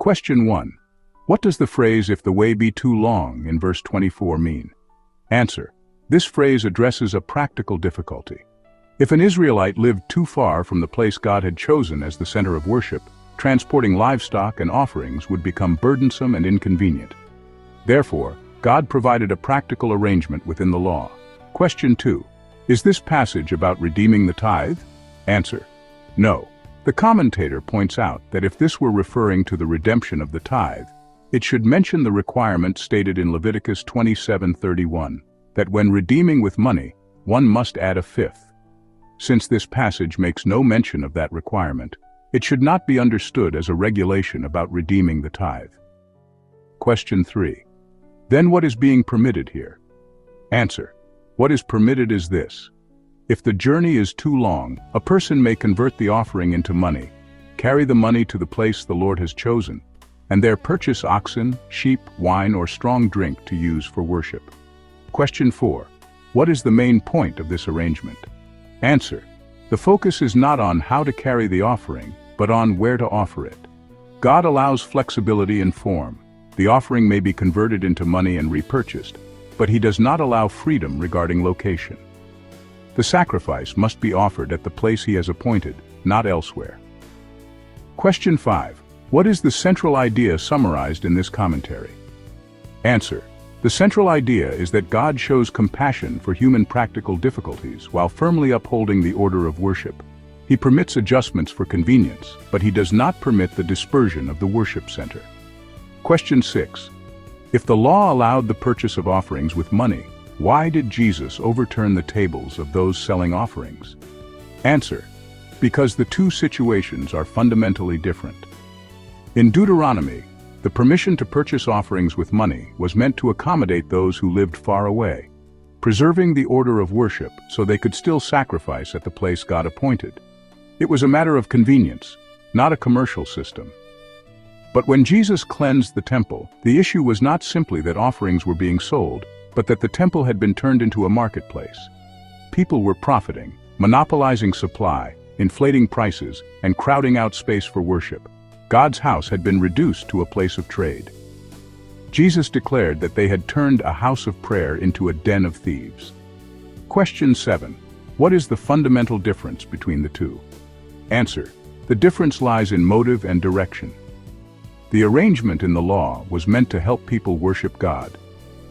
Question 1. What does the phrase "if the way be too long" in verse 24 mean? Answer. This phrase addresses a practical difficulty. If an Israelite lived too far from the place God had chosen as the center of worship, transporting livestock and offerings would become burdensome and inconvenient. Therefore, God provided a practical arrangement within the law. Question 2. Is this passage about redeeming the tithe? Answer. No. The commentator points out that if this were referring to the redemption of the tithe, it should mention the requirement stated in Leviticus 27:31, that when redeeming with money, one must add a fifth. Since this passage makes no mention of that requirement, it should not be understood as a regulation about redeeming the tithe. Question 3. Then what is being permitted here? Answer. What is permitted is this. If the journey is too long, a person may convert the offering into money, carry the money to the place the Lord has chosen, and there purchase oxen, sheep, wine, or strong drink to use for worship. Question 4. What is the main point of this arrangement? Answer. The focus is not on how to carry the offering, but on where to offer it. God allows flexibility in form. The offering may be converted into money and repurchased, but He does not allow freedom regarding location. The sacrifice must be offered at the place He has appointed, not elsewhere. Question 5. What is the central idea summarized in this commentary? Answer. The central idea is that God shows compassion for human practical difficulties while firmly upholding the order of worship. He permits adjustments for convenience, but He does not permit the dispersion of the worship center. Question 6. If the law allowed the purchase of offerings with money, why did Jesus overturn the tables of those selling offerings? Answer. Because the two situations are fundamentally different. In Deuteronomy, the permission to purchase offerings with money was meant to accommodate those who lived far away, preserving the order of worship so they could still sacrifice at the place God appointed. It was a matter of convenience, not a commercial system. But when Jesus cleansed the temple, the issue was not simply that offerings were being sold, but that the temple had been turned into a marketplace. People were profiting, monopolizing supply, inflating prices, and crowding out space for worship. God's house had been reduced to a place of trade. Jesus declared that they had turned a house of prayer into a den of thieves. Question 7. What is the fundamental difference between the two? Answer. The difference lies in motive and direction. The arrangement in the law was meant to help people worship God.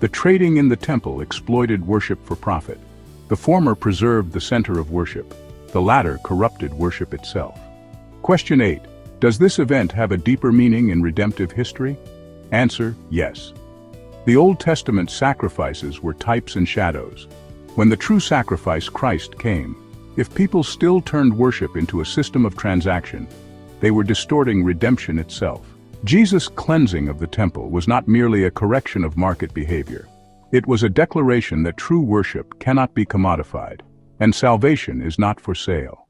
The trading in the temple exploited worship for profit. The former preserved the center of worship. The latter corrupted worship itself. Question 8. Does this event have a deeper meaning in redemptive history? Answer. Yes. The Old Testament sacrifices were types and shadows. When the true sacrifice, Christ, came, if people still turned worship into a system of transaction, they were distorting redemption itself. Jesus' cleansing of the temple was not merely a correction of market behavior. It was a declaration that true worship cannot be commodified, and salvation is not for sale.